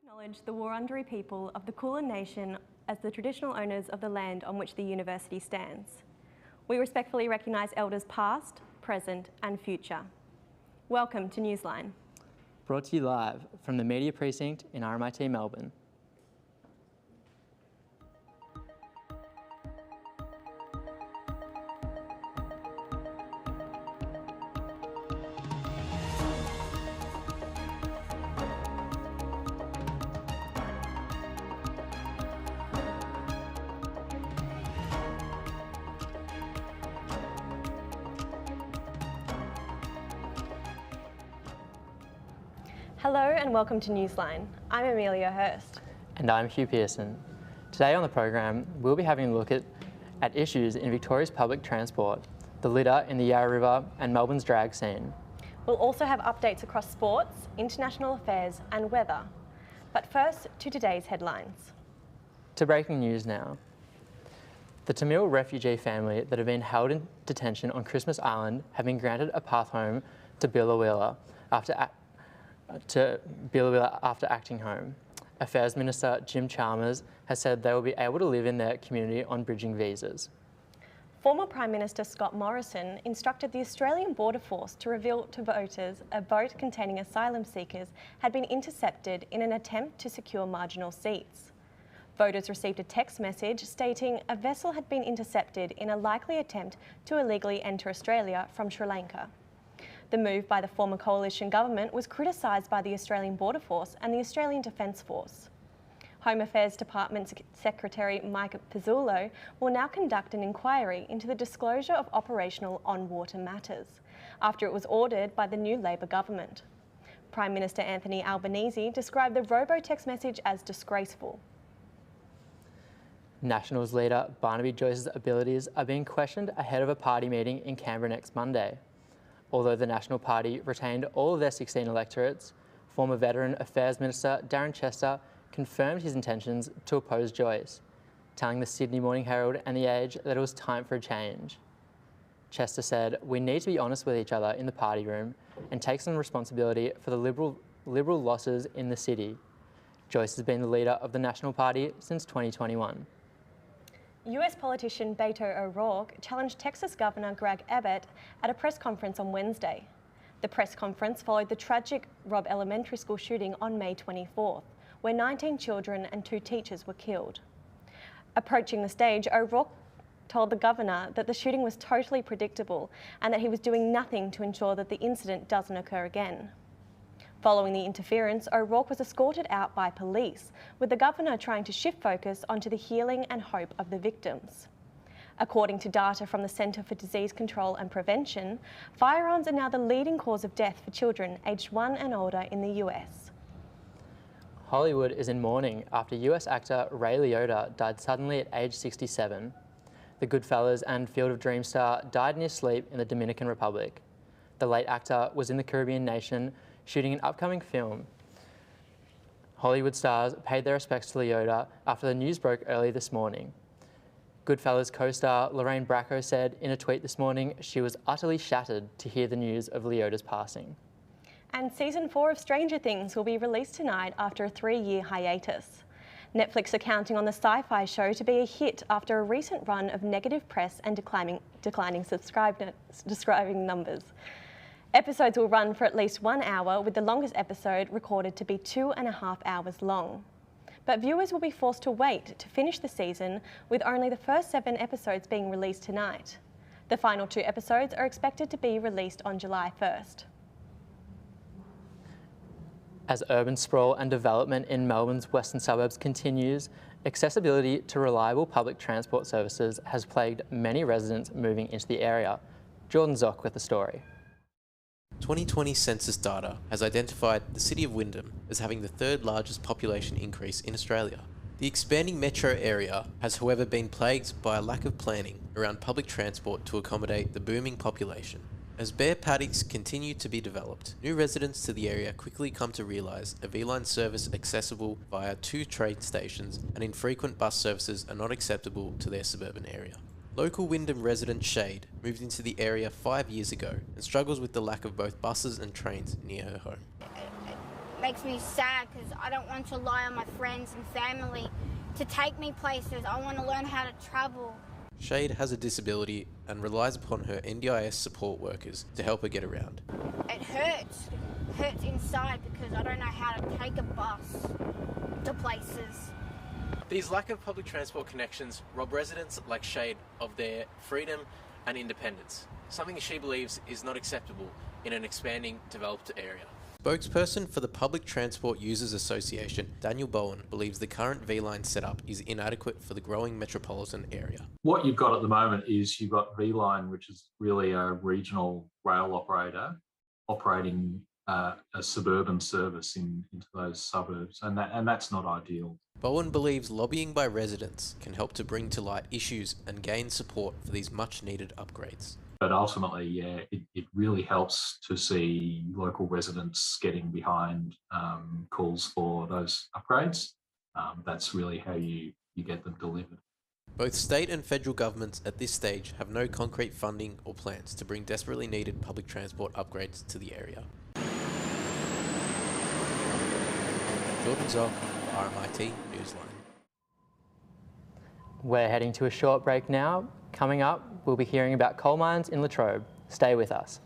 Acknowledge the Wurundjeri people of the Kulin Nation as the traditional owners of the land on which the university stands. We respectfully recognise elders past, present and future. Welcome to Newsline. Brought to you live from the Media Precinct in RMIT Melbourne. Hello and welcome to Newsline. I'm Amelia Hurst. And I'm Hugh Pearson. Today on the program, we'll be having a look at issues in Victoria's public transport, the litter in the Yarra River and Melbourne's drag scene. We'll also have updates across sports, international affairs and weather. But first, to today's headlines. To breaking news now. The Tamil refugee family that have been held in detention on Christmas Island have been granted a path home to Billawila after acting home. Affairs Minister Jim Chalmers has said they will be able to live in their community on bridging visas. Former Prime Minister Scott Morrison instructed the Australian Border Force to reveal to voters a boat containing asylum seekers had been intercepted in an attempt to secure marginal seats. Voters received a text message stating a vessel had been intercepted in a likely attempt to illegally enter Australia from Sri Lanka. The move by the former coalition government was criticised by the Australian Border Force and the Australian Defence Force. Home Affairs Department Secretary Mike Pizzullo will now conduct an inquiry into the disclosure of operational on-water matters, after it was ordered by the new Labor government. Prime Minister Anthony Albanese described the robo-text message as disgraceful. Nationals leader Barnaby Joyce's abilities are being questioned ahead of a party meeting in Canberra next Monday. Although the National Party retained all of their 16 electorates, former Veteran Affairs Minister Darren Chester confirmed his intentions to oppose Joyce, telling the Sydney Morning Herald and The Age that it was time for a change. Chester said, "We need to be honest with each other in the party room and take some responsibility for the Liberal losses in the city." Joyce has been the leader of the National Party since 2021. US politician Beto O'Rourke challenged Texas Governor Greg Abbott at a press conference on Wednesday. The press conference followed the tragic Robb Elementary School shooting on May 24th, where 19 children and 2 teachers were killed. Approaching the stage, O'Rourke told the governor that the shooting was totally predictable and that he was doing nothing to ensure that the incident doesn't occur again. Following the interference, O'Rourke was escorted out by police, with the governor trying to shift focus onto the healing and hope of the victims. According to data from the Centre for Disease Control and Prevention, firearms are now the leading cause of death for children aged 1 and older in the US. Hollywood is in mourning after US actor Ray Liotta died suddenly at age 67. The Goodfellas and Field of Dreams star died in his sleep in the Dominican Republic. The late actor was in the Caribbean nation shooting an upcoming film. Hollywood stars paid their respects to Liotta after the news broke early this morning. Goodfellas co-star Lorraine Bracco said in a tweet this morning she was utterly shattered to hear the news of Liotta's passing. And season 4 of Stranger Things will be released tonight after a 3-year hiatus. Netflix are counting on the sci-fi show to be a hit after a recent run of negative press and declining subscribing numbers. Episodes will run for at least 1 hour, with the longest episode recorded to be 2.5 hours long. But viewers will be forced to wait to finish the season, with only the first 7 episodes being released tonight. The final 2 episodes are expected to be released on July 1st. As urban sprawl and development in Melbourne's western suburbs continues, accessibility to reliable public transport services has plagued many residents moving into the area. Jordan Zock with the story. 2020 census data has identified the city of Wyndham as having the 3rd largest population increase in Australia. The expanding metro area has however been plagued by a lack of planning around public transport to accommodate the booming population. As bare paddocks continue to be developed, new residents to the area quickly come to realise a V-Line service accessible via 2 train stations and infrequent bus services are not acceptable to their suburban area. Local Wyndham resident Shade moved into the area 5 years ago and struggles with the lack of both buses and trains near her home. makes me sad because I don't want to rely on my friends and family to take me places. I want to learn how to travel. Shade has a disability and relies upon her NDIS support workers to help her get around. It hurts inside because I don't know how to take a bus to places. These lack of public transport connections rob residents like Shade of their freedom and independence, something she believes is not acceptable in an expanding, developed area. Spokesperson for the Public Transport Users Association, Daniel Bowen, believes the current V-Line setup is inadequate for the growing metropolitan area. What you've got at the moment is you've got V-Line, which is really a regional rail operator operating a suburban service into those suburbs, and that's not ideal. Bowen believes lobbying by residents can help to bring to light issues and gain support for these much-needed upgrades. But ultimately, yeah, it really helps to see local residents getting behind calls for those upgrades. That's really how you get them delivered. Both state and federal governments at this stage have no concrete funding or plans to bring desperately needed public transport upgrades to the area. Jordan Zock, RMIT Newsline. We're heading to a short break now. Coming up, we'll be hearing about coal mines in Latrobe. Stay with us.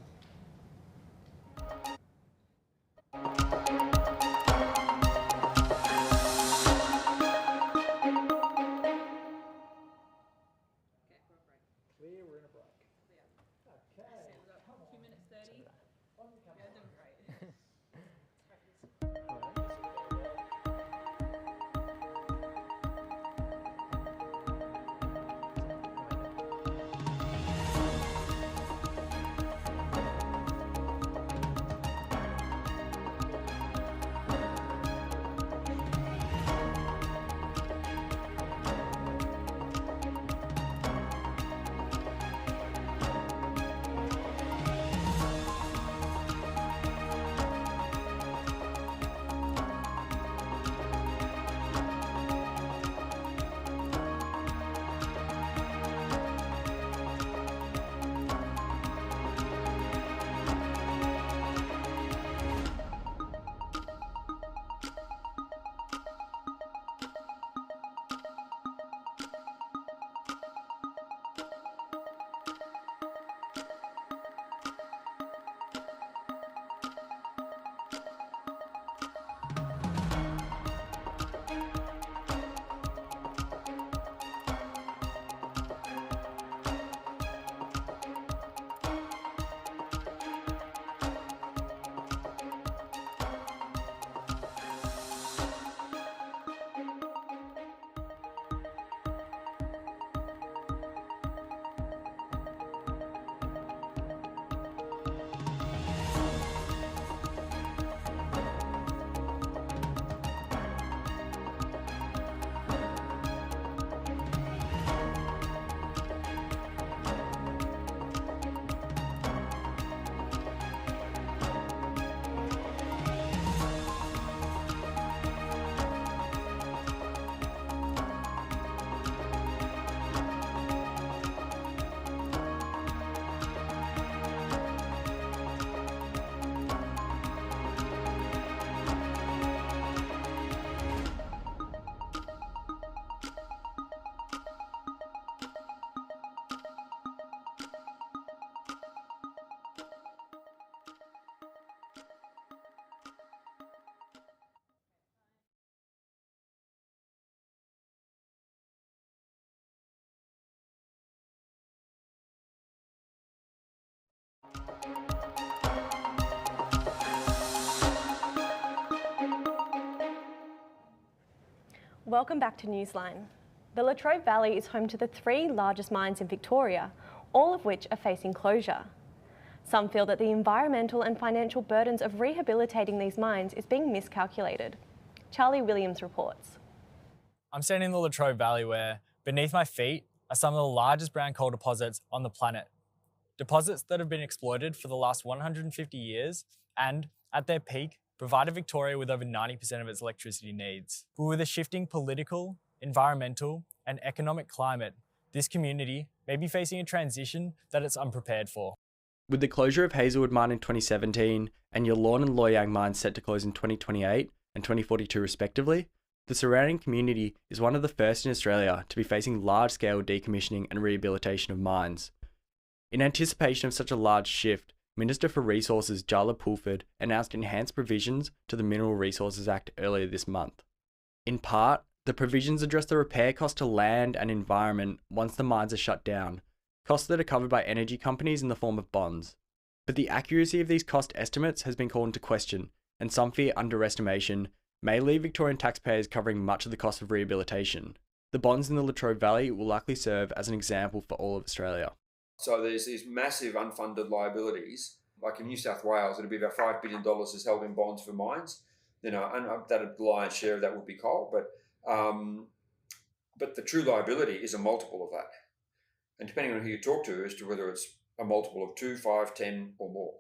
Welcome back to Newsline. The Latrobe Valley is home to the 3 largest mines in Victoria, all of which are facing closure. Some feel that the environmental and financial burdens of rehabilitating these mines is being miscalculated. Charlie Williams reports. I'm standing in the Latrobe Valley where, beneath my feet, are some of the largest brown coal deposits on the planet. Deposits that have been exploited for the last 150 years and, at their peak, provided Victoria with over 90% of its electricity needs. But with a shifting political, environmental, and economic climate, this community may be facing a transition that it's unprepared for. With the closure of Hazelwood Mine in 2017 and Yallourn and Loy Yang mines set to close in 2028 and 2042 respectively, the surrounding community is one of the first in Australia to be facing large-scale decommissioning and rehabilitation of mines. In anticipation of such a large shift, Minister for Resources Jarla Pulford announced enhanced provisions to the Mineral Resources Act earlier this month. In part, the provisions address the repair cost to land and environment once the mines are shut down, costs that are covered by energy companies in the form of bonds. But the accuracy of these cost estimates has been called into question, and some fear underestimation may leave Victorian taxpayers covering much of the cost of rehabilitation. The bonds in the Latrobe Valley will likely serve as an example for all of Australia. So there's these massive unfunded liabilities. Like in New South Wales, it'll be about $5 billion is held in bonds for mines. And that the lion's share of that would be coal, but the true liability is a multiple of that. And depending on who you talk to as to whether it's a multiple of 2, 5, 10 or more.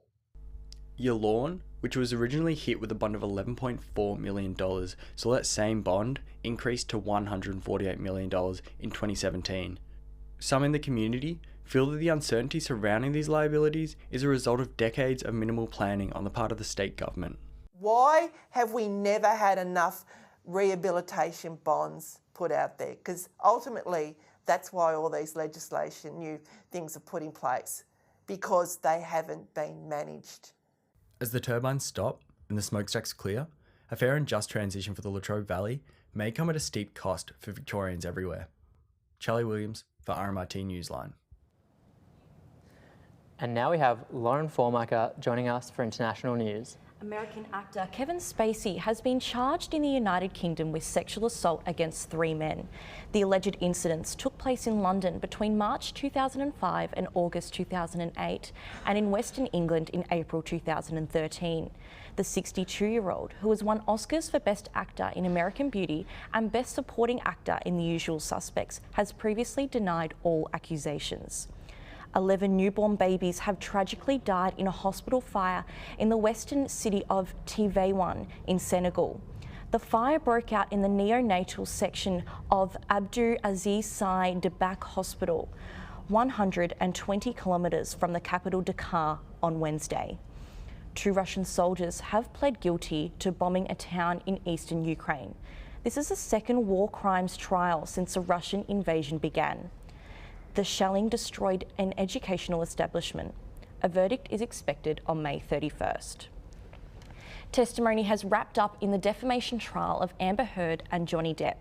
Yallourn, which was originally hit with a bond of $11.4 million, saw that same bond increase to $148 million in 2017. Some in the community feel that the uncertainty surrounding these liabilities is a result of decades of minimal planning on the part of the state government. Why have we never had enough rehabilitation bonds put out there? Because ultimately, that's why all these new things are put in place, because they haven't been managed. As the turbines stop and the smokestacks clear, a fair and just transition for the Latrobe Valley may come at a steep cost for Victorians everywhere. Charlie Williams for RMIT Newsline. And now we have Lauren Formaker joining us for international news. American actor Kevin Spacey has been charged in the United Kingdom with sexual assault against 3 men. The alleged incidents took place in London between March 2005 and August 2008, and in Western England in April 2013. The 62-year-old, who has won Oscars for Best Actor in American Beauty and Best Supporting Actor in The Usual Suspects, has previously denied all accusations. 11 newborn babies have tragically died in a hospital fire in the western city of Tivaouane in Senegal. The fire broke out in the neonatal section of Abdou Aziz Sy Dabakh Hospital, 120 kilometres from the capital Dakar, on Wednesday. 2 Russian soldiers have pled guilty to bombing a town in eastern Ukraine. This is the second war crimes trial since the Russian invasion began. The shelling destroyed an educational establishment. A verdict is expected on May 31st. Testimony has wrapped up in the defamation trial of Amber Heard and Johnny Depp.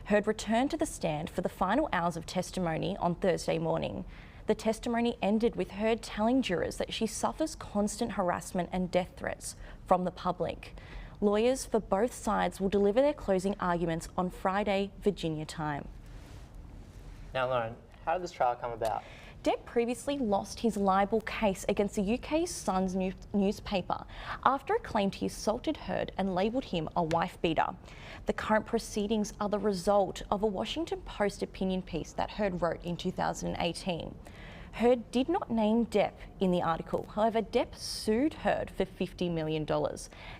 Heard returned to the stand for the final hours of testimony on Thursday morning. The testimony ended with Heard telling jurors that she suffers constant harassment and death threats from the public. Lawyers for both sides will deliver their closing arguments on Friday, Virginia time. Now, Lauren, how did this trial come about? Depp previously lost his libel case against the UK's Sun's newspaper after it claimed he assaulted Heard and labelled him a wife-beater. The current proceedings are the result of a Washington Post opinion piece that Heard wrote in 2018. Heard did not name Depp in the article. However, Depp sued Heard for $50 million,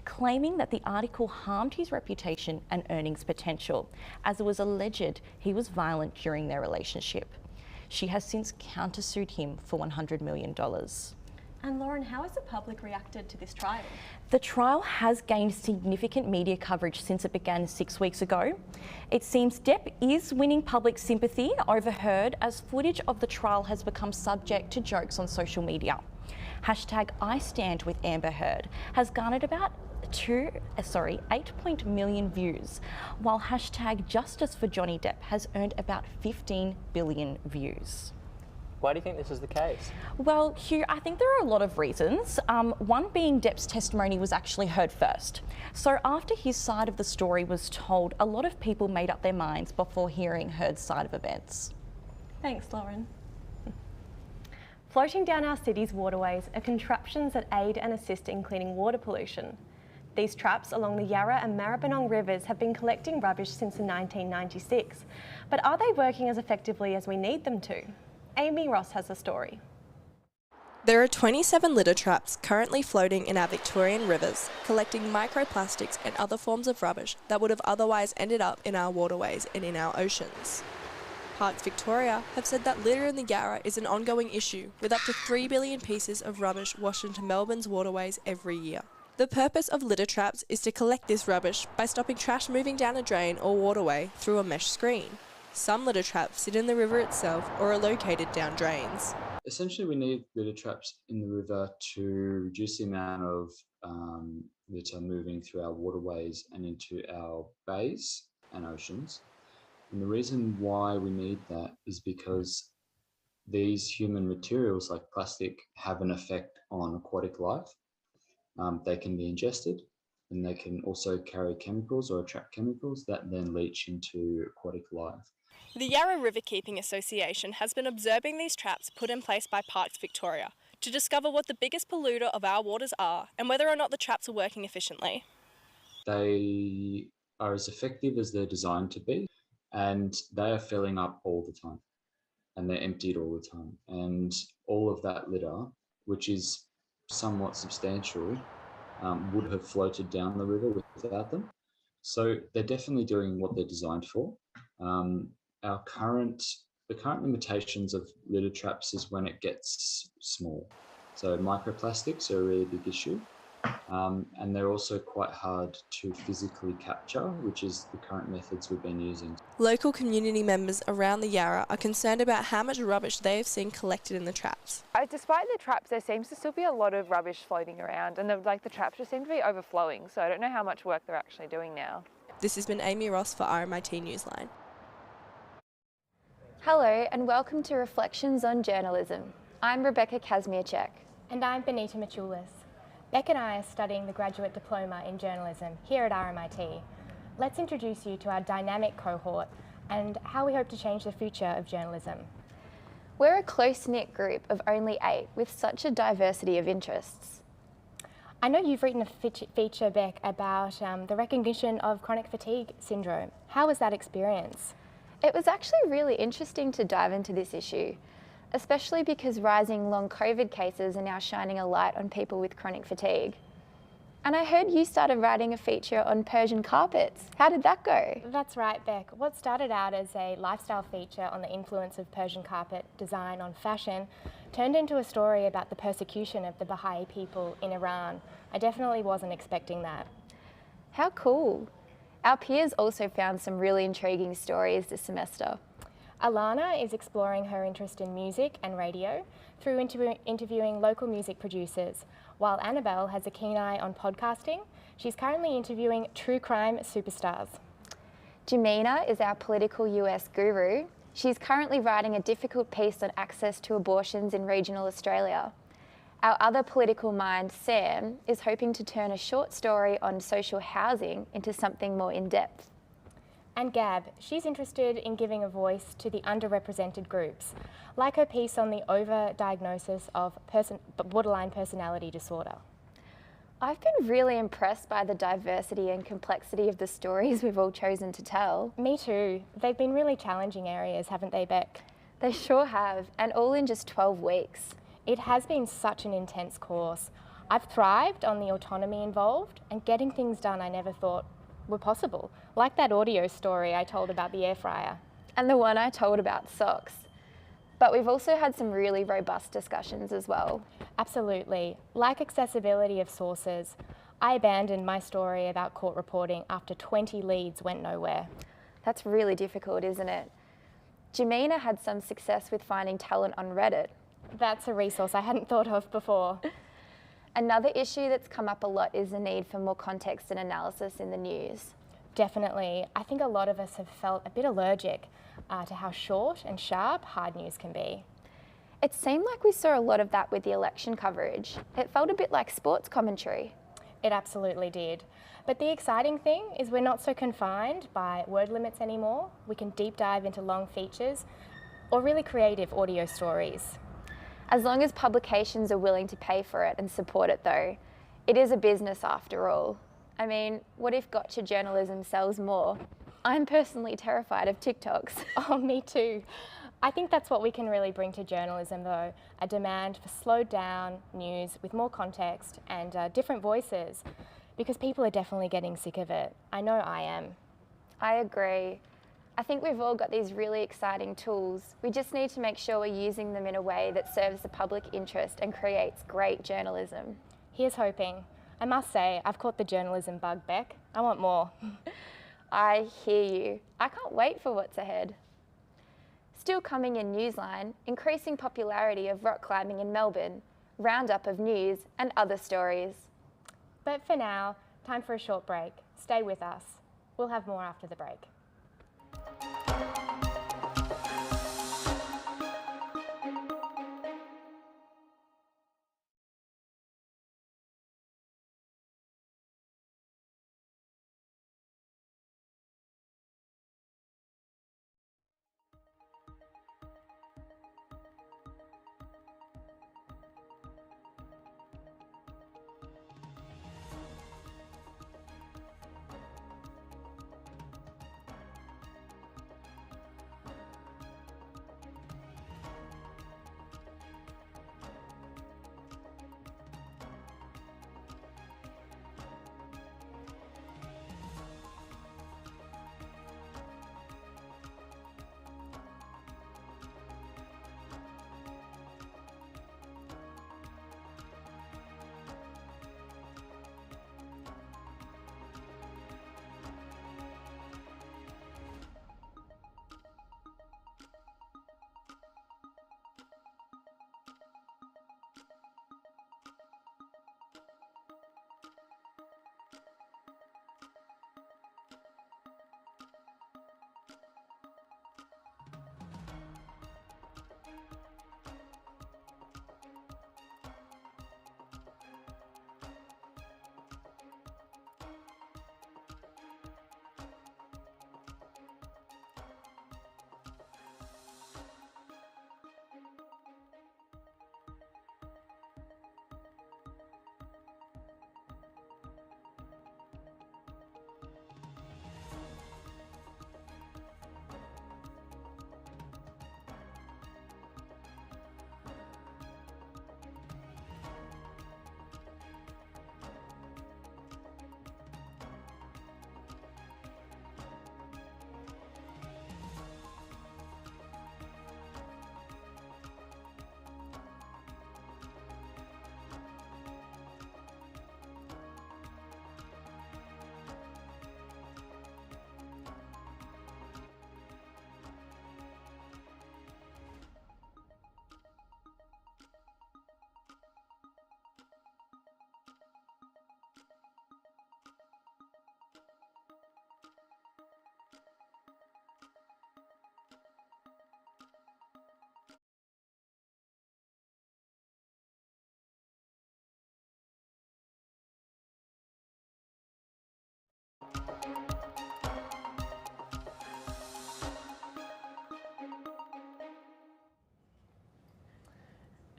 claiming that the article harmed his reputation and earnings potential, as it was alleged he was violent during their relationship. She has since countersued him for $100 million. And Lauren, how has the public reacted to this trial? The trial has gained significant media coverage since it began 6 weeks ago. It seems Depp is winning public sympathy over Heard, as footage of the trial has become subject to jokes on social media. Hashtag I Stand With Amber Heard has garnered about 8 million views, while hashtag Justice for Johnny Depp has earned about 15 billion views. Why do you think this is the case? Well, Hugh, I think there are a lot of reasons. One being Depp's testimony was actually heard first. So after his side of the story was told, a lot of people made up their minds before hearing Heard's side of events. Thanks, Lauren. Floating down our city's waterways are contraptions that aid and assist in cleaning water pollution. These traps along the Yarra and Maribyrnong rivers have been collecting rubbish since 1996. But are they working as effectively as we need them to? Amy Ross has a story. There are 27 litter traps currently floating in our Victorian rivers, collecting microplastics and other forms of rubbish that would have otherwise ended up in our waterways and in our oceans. Parks Victoria have said that litter in the Yarra is an ongoing issue, with up to 3 billion pieces of rubbish washed into Melbourne's waterways every year. The purpose of litter traps is to collect this rubbish by stopping trash moving down a drain or waterway through a mesh screen. Some litter traps sit in the river itself or are located down drains. Essentially, we need litter traps in the river to reduce the amount of litter moving through our waterways and into our bays and oceans. And the reason why we need that is because these human materials like plastic have an effect on aquatic life. They can be ingested, and they can also carry chemicals or attract chemicals that then leach into aquatic life. The Yarra River Keeping Association has been observing these traps put in place by Parks Victoria to discover what the biggest polluter of our waters are and whether or not the traps are working efficiently. They are as effective as they're designed to be, and they are filling up all the time, and they're emptied all the time. And all of that litter, which is somewhat substantial, would have floated down the river without them. So they're definitely doing what they're designed for. The current limitations of litter traps is when it gets small. So microplastics are a really big issue. And they're also quite hard to physically capture, which is the current methods we've been using. Local community members around the Yarra are concerned about how much rubbish they have seen collected in the traps. Despite the traps, there seems to still be a lot of rubbish floating around, and the traps just seem to be overflowing, so I don't know how much work they're actually doing now. This has been Amy Ross for RMIT Newsline. Hello and welcome to Reflections on Journalism. I'm Rebecca Kazmierczak. And I'm Benita Michulis. Beck and I are studying the graduate diploma in journalism here at RMIT. Let's introduce you to our dynamic cohort and how we hope to change the future of journalism. We're a close-knit group of only 8 with such a diversity of interests. I know you've written a feature, Beck, about the recognition of chronic fatigue syndrome. How was that experience? It was actually really interesting to dive into this issue, especially because rising long COVID cases are now shining a light on people with chronic fatigue. And I heard you started writing a feature on Persian carpets. How did that go? That's right, Beck. What started out as a lifestyle feature on the influence of Persian carpet design on fashion turned into a story about the persecution of the Baha'i people in Iran. I definitely wasn't expecting that. How cool. Our peers also found some really intriguing stories this semester. Alana is exploring her interest in music and radio through interviewing local music producers, while Annabelle has a keen eye on podcasting. She's currently interviewing true crime superstars. Jamina is our political US guru. She's currently writing a difficult piece on access to abortions in regional Australia. Our other political mind, Sam, is hoping to turn a short story on social housing into something more in-depth. And Gab, she's interested in giving a voice to the underrepresented groups, like her piece on the overdiagnosis of borderline personality disorder. I've been really impressed by the diversity and complexity of the stories we've all chosen to tell. Me too. They've been really challenging areas, haven't they, Beck? They sure have, and all in just 12 weeks. It has been such an intense course. I've thrived on the autonomy involved and getting things done I never thought were possible, like that audio story I told about the air fryer. And the one I told about socks. But we've also had some really robust discussions as well. Absolutely. Like accessibility of sources, I abandoned my story about court reporting after 20 leads went nowhere. That's really difficult, isn't it? Jamina had some success with finding talent on Reddit. That's a resource I hadn't thought of before. Another issue that's come up a lot is the need for more context and analysis in the news. Definitely. I think a lot of us have felt a bit allergic to how short and sharp hard news can be. It seemed like we saw a lot of that with the election coverage. It felt a bit like sports commentary. It absolutely did. But the exciting thing is we're not so confined by word limits anymore. We can deep dive into long features or really creative audio stories. As long as publications are willing to pay for it and support it though, it is a business after all. I mean, what if gotcha journalism sells more? I'm personally terrified of TikToks. Oh, me too. I think that's what we can really bring to journalism though, a demand for slowed down news with more context and different voices, because people are definitely getting sick of it. I know I am. I agree. I think we've all got these really exciting tools. We just need to make sure we're using them in a way that serves the public interest and creates great journalism. Here's hoping. I must say, I've caught the journalism bug, Beck. I want more. I hear you. I can't wait for what's ahead. Still coming in Newsline, increasing popularity of rock climbing in Melbourne, roundup of news and other stories. But for now, time for a short break. Stay with us. We'll have more after the break.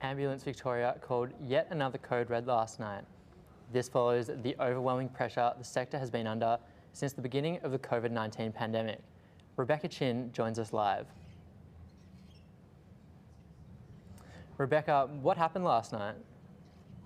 Ambulance Victoria called yet another code red last night. This follows the overwhelming pressure the sector has been under since the beginning of the COVID-19 pandemic. Rebecca Chin joins us live. Rebecca, what happened last night?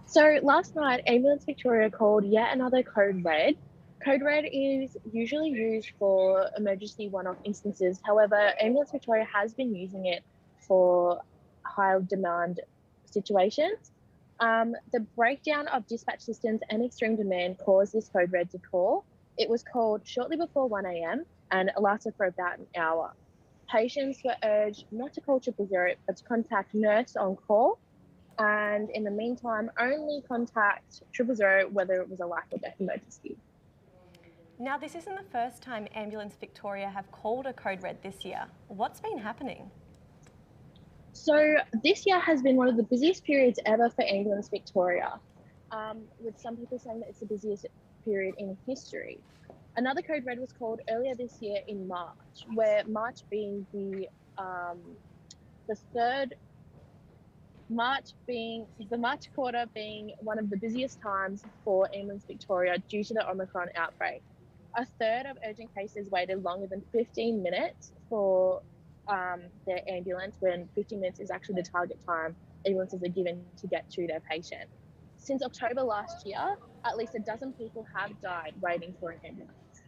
So last night, Ambulance Victoria called yet another code red. Code red is usually used for emergency one-off instances. However, Ambulance Victoria has been using it for high demand situations. The breakdown of dispatch systems and extreme demand caused this code red to call. It was called shortly before 1 a.m. and it lasted for about an hour. Patients were urged not to call 000, but to contact nurse on call. And in the meantime, only contact 000 whether it was a life or death emergency. Now, this isn't the first time Ambulance Victoria have called a code red this year. What's been happening? So this year has been one of the busiest periods ever for Ambulance Victoria, with some people saying that it's the busiest period in history. Another code red was called earlier this year in March, where March being the March quarter being one of the busiest times for Ambulance Victoria due to the Omicron outbreak. A third of urgent cases waited longer than 15 minutes for their ambulance, when 15 minutes is actually the target time ambulances are given to get to their patient. Since October last year, at least a dozen people have died waiting for an ambulance.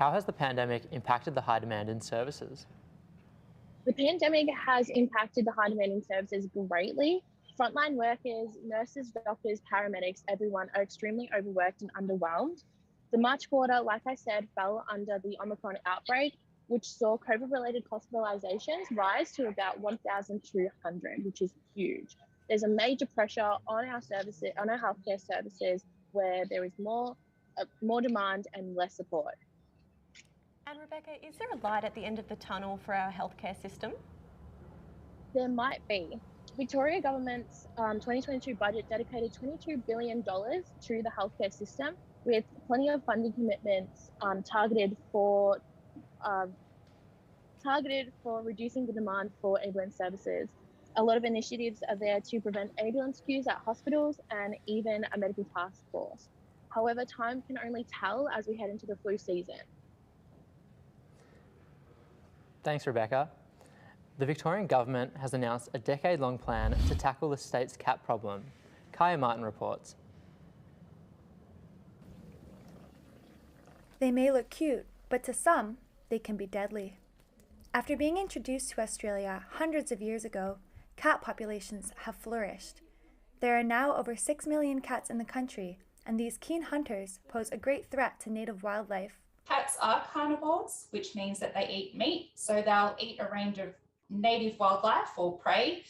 How has the pandemic impacted the high demand in services? The pandemic has impacted the high demand in services greatly. Frontline workers, nurses, doctors, paramedics, everyone are extremely overworked and underwhelmed. The March quarter, like I said, fell under the Omicron outbreak, which saw COVID-related hospitalizations rise to about 1,200, which is huge. There's a major pressure on our services, on our healthcare services, where there is more demand and less support. And Rebecca, is there a light at the end of the tunnel for our healthcare system? There might be. Victoria government's 2022 budget dedicated $22 billion to the healthcare system, with plenty of funding commitments targeted for reducing the demand for ambulance services. A lot of initiatives are there to prevent ambulance queues at hospitals and even a medical task force. However, time can only tell as we head into the flu season. Thanks, Rebecca. The Victorian government has announced a decade-long plan to tackle the state's cat problem. Kaya Martin reports. They may look cute, but to some, they can be deadly. After being introduced to Australia hundreds of years ago, cat populations have flourished. There are now over 6 million cats in the country, and these keen hunters pose a great threat to native wildlife. Cats are carnivores, which means that they eat meat, so they'll eat a range of native wildlife or prey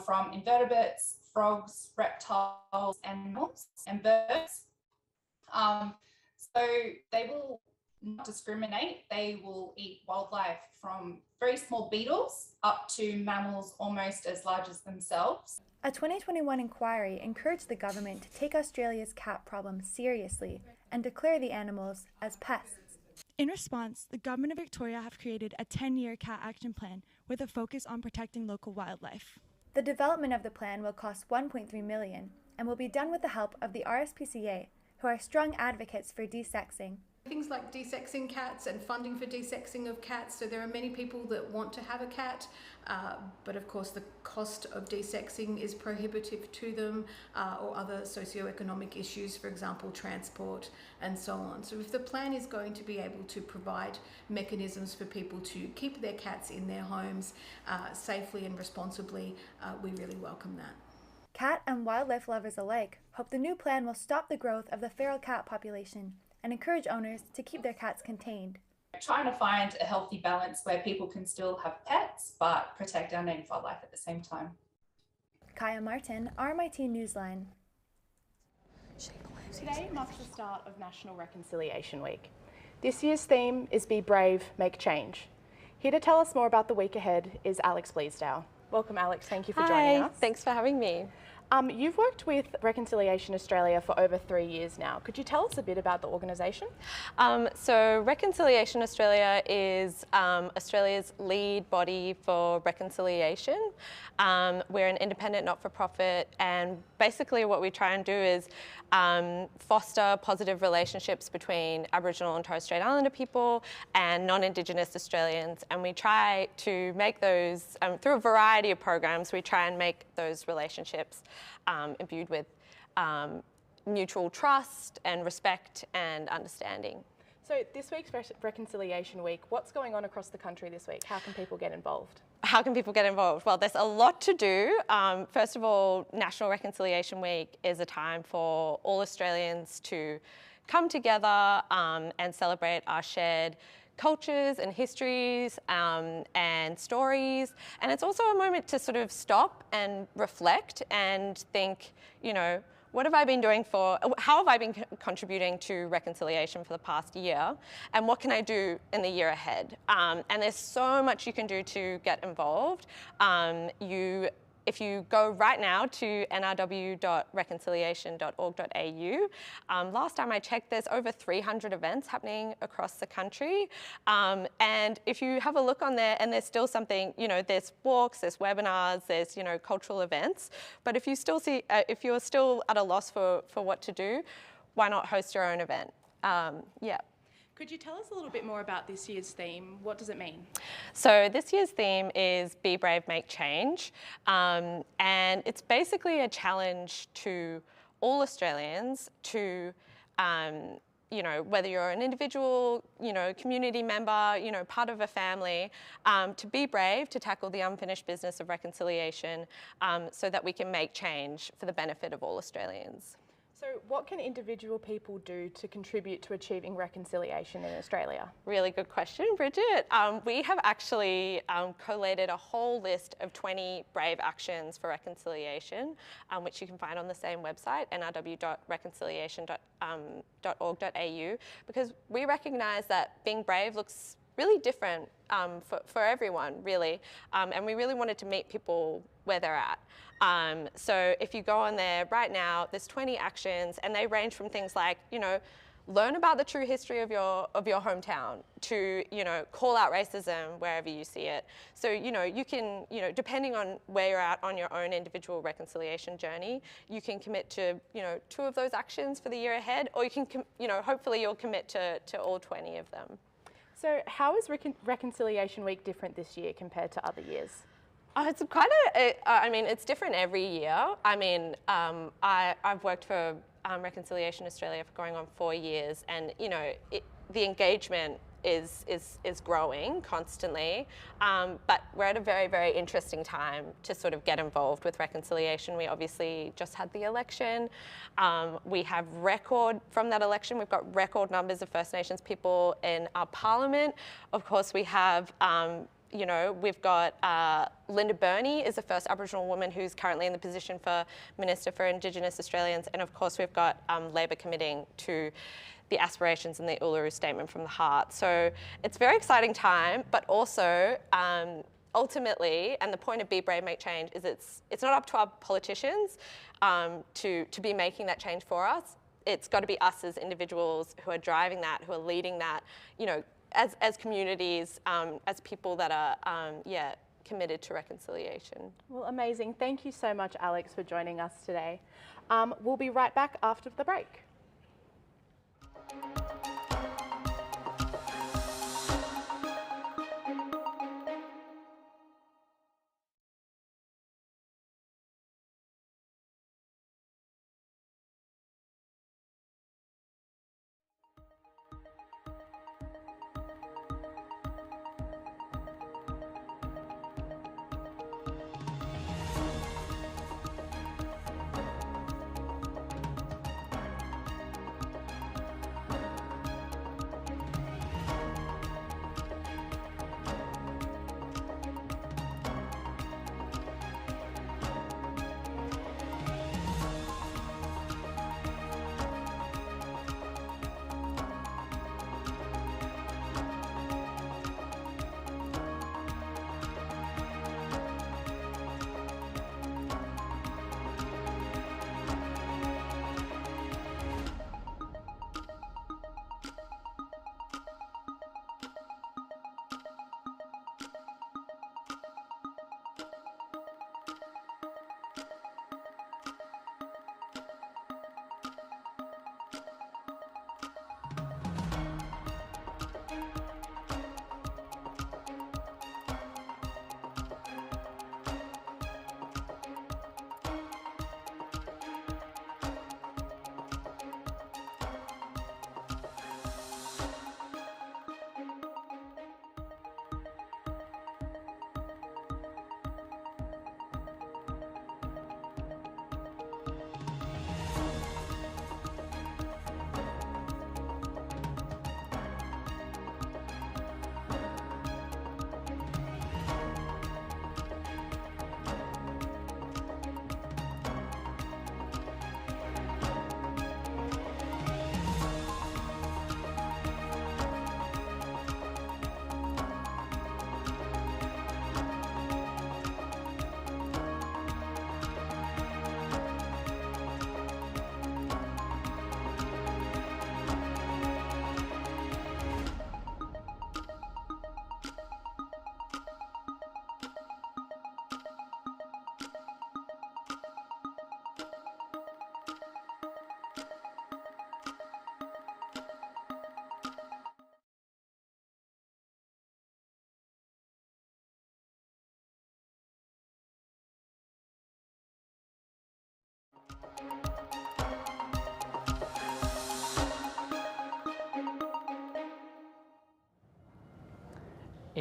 from invertebrates, frogs, reptiles, mammals and birds. So they will not discriminate. They will eat wildlife from very small beetles up to mammals almost as large as themselves. A 2021 inquiry encouraged the government to take Australia's cat problem seriously and declare the animals as pests. In response, the Government of Victoria have created a 10-year cat action plan with a focus on protecting local wildlife. The development of the plan will cost $1.3 million and will be done with the help of the RSPCA, who are strong advocates for desexing. Things like desexing cats and funding for desexing of cats. So there are many people that want to have a cat, but of course the cost of desexing is prohibitive to them, or other socioeconomic issues, for example, transport and so on. So if the plan is going to be able to provide mechanisms for people to keep their cats in their homes safely and responsibly, we really welcome that. Cat and wildlife lovers alike hope the new plan will stop the growth of the feral cat population and encourage owners to keep their cats contained. Trying to find a healthy balance where people can still have pets but protect our native wildlife at the same time. Kaya Martin, RMIT Newsline. Today marks the start of National Reconciliation Week. This year's theme is Be Brave, Make Change. Here to tell us more about the week ahead is Alex Bleasdale. Welcome, Alex. Thank you for joining us. Thanks for having me. You've worked with Reconciliation Australia for over 3 years now. Could you tell us a bit about the organisation? So Reconciliation Australia is Australia's lead body for reconciliation. We're an independent not-for-profit, and basically what we try and do is foster positive relationships between Aboriginal and Torres Strait Islander people and non-Indigenous Australians, and we try to make those, through a variety of programs, we try and make those relationships imbued with mutual trust and respect and understanding. So this week's Reconciliation Week, what's going on across the country this week? How can people get involved? How can people get involved? Well, there's a lot to do. First of all, National Reconciliation Week is a time for all Australians to come together and celebrate our shared cultures and histories and stories. And it's also a moment to sort of stop and reflect and think, you know, what have I been doing how have I been contributing to reconciliation for the past year, and what can I do in the year ahead? And there's so much you can do to get involved. If you go right now to nrw.reconciliation.org.au, last time I checked, there's over 300 events happening across the country. And if you have a look on there, and there's still something, you know, there's walks, there's webinars, there's, you know, cultural events. But if you still see, if you're still at a loss for what to do, why not host your own event? Yeah. Could you tell us a little bit more about this year's theme? What does it mean? So this year's theme is Be Brave, Make Change. And it's basically a challenge to all Australians to, whether you're an individual, community member, part of a family, to be brave, to tackle the unfinished business of reconciliation so that we can make change for the benefit of all Australians. So what can individual people do to contribute to achieving reconciliation in Australia? Really good question, Bridget. We have actually collated a whole list of 20 brave actions for reconciliation, which you can find on the same website, nrw.reconciliation.org.au, because we recognise that being brave looks really different for everyone, really, and we really wanted to meet people where they're at. So if you go on there right now, there's 20 actions, and they range from things like, learn about the true history of your hometown, to, call out racism wherever you see it. So, you can, depending on where you're at on your own individual reconciliation journey, you can commit to, 2 of those actions for the year ahead, or you can, hopefully you'll commit to all 20 of them. So how is Reconciliation Week different this year compared to other years? It's it's different every year. I've worked for Reconciliation Australia for going on 4 years, and the engagement is growing constantly. But we're at a very, very interesting time to sort of get involved with reconciliation. We obviously just had the election. We have from that election, we've got record numbers of First Nations people in our parliament. Of course, we have we've got Linda Burney is the first Aboriginal woman who's currently in the position for Minister for Indigenous Australians. And of course, we've got Labor committing to the aspirations in the Uluru Statement from the Heart. So it's a very exciting time, but also ultimately, and the point of Be Brave, Make Change is it's not up to our politicians to be making that change for us. It's got to be us as individuals who are driving that, who are leading that, as communities, as people that are, committed to reconciliation. Well, amazing. Thank you so much, Alex, for joining us today. We'll be right back after the break.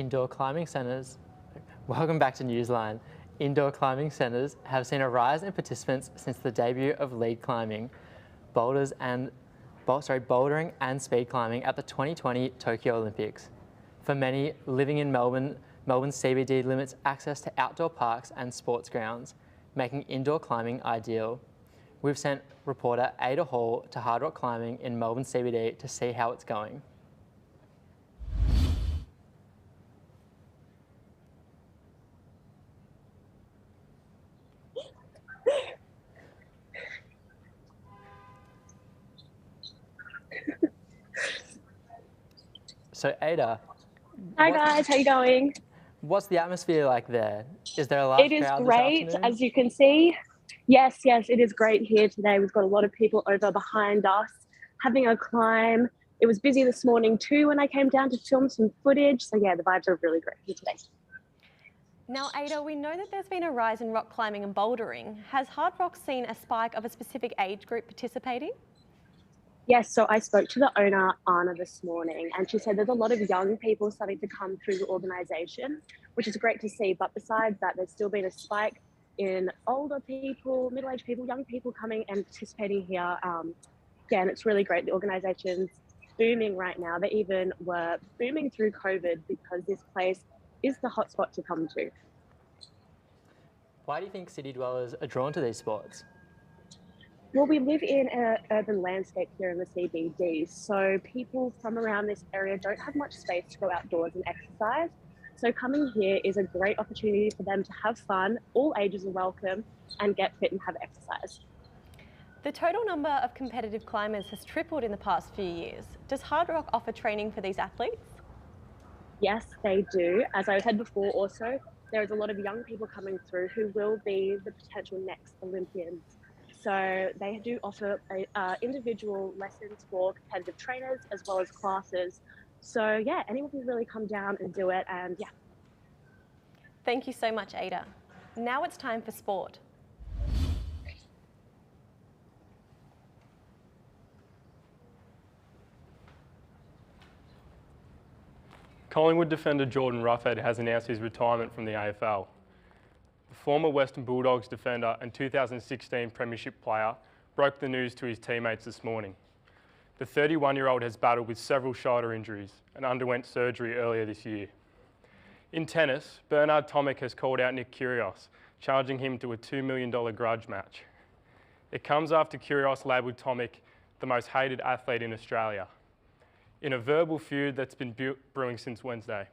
Indoor climbing centres. Welcome back to Newsline. Indoor climbing centres have seen a rise in participants since the debut of lead climbing, bouldering and speed climbing at the 2020 Tokyo Olympics. For many living in Melbourne, Melbourne's CBD limits access to outdoor parks and sports grounds, making indoor climbing ideal. We've sent reporter Ada Hall to Hard Rock Climbing in Melbourne CBD to see how it's going. So Ada. Hi guys, how you going? What's the atmosphere like there? Is there a large crowd this afternoon? It is great, as you can see. Yes, it is great here today. We've got a lot of people over behind us having a climb. It was busy this morning too when I came down to film some footage. So yeah, the vibes are really great here today. Now, Ada, we know that there's been a rise in rock climbing and bouldering. Has Hard Rock seen a spike of a specific age group participating? Yes, so I spoke to the owner, Anna, this morning, and she said there's a lot of young people starting to come through the organisation, which is great to see. But besides that, there's still been a spike in older people, middle-aged people, young people coming and participating here. And it's really great. The organisation's booming right now. They even were booming through COVID because this place is the hotspot to come to. Why do you think city dwellers are drawn to these sports? Well, we live in an urban landscape here in the CBD, so people from around this area don't have much space to go outdoors and exercise. So coming here is a great opportunity for them to have fun, all ages are welcome, and get fit and have exercise. The total number of competitive climbers has tripled in the past few years. Does Hard Rock offer training for these athletes? Yes, they do. As I said before also, there is a lot of young people coming through who will be the potential next Olympians. So they do offer individual lessons for competitive trainers as well as classes. So yeah, anyone can really come down and do it, and yeah. Thank you so much, Ada. Now it's time for sport. Collingwood defender Jordan Ruffed has announced his retirement from the AFL. The former Western Bulldogs defender and 2016 Premiership player broke the news to his teammates this morning. The 31-year-old has battled with several shoulder injuries and underwent surgery earlier this year. In tennis, Bernard Tomic has called out Nick Kyrgios, challenging him to a $2 million grudge match. It comes after Kyrgios labelled Tomic the most hated athlete in Australia, in a verbal feud that's been brewing since Wednesday.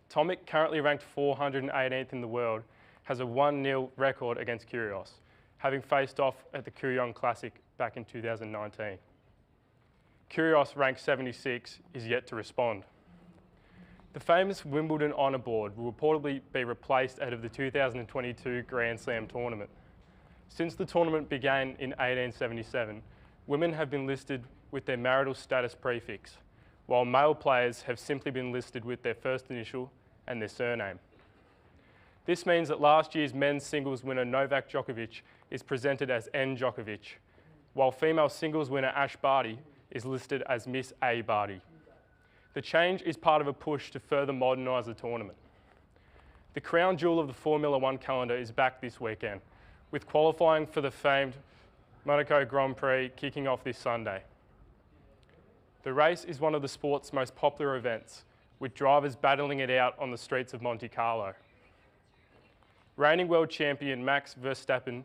Tomic, currently ranked 418th in the world, has a 1-0 record against Kyrgios, having faced off at the Kyrgyz Classic back in 2019. Kyrgios, ranked 76, is yet to respond. The famous Wimbledon Honour Board will reportedly be replaced out of the 2022 Grand Slam tournament. Since the tournament began in 1877, women have been listed with their marital status prefix, while male players have simply been listed with their first initial and their surname. This means that last year's men's singles winner Novak Djokovic is presented as N. Djokovic, while female singles winner Ash Barty is listed as Miss A. Barty. The change is part of a push to further modernise the tournament. The crown jewel of the Formula One calendar is back this weekend, with qualifying for the famed Monaco Grand Prix kicking off this Sunday. The race is one of the sport's most popular events, with drivers battling it out on the streets of Monte Carlo. Reigning world champion Max Verstappen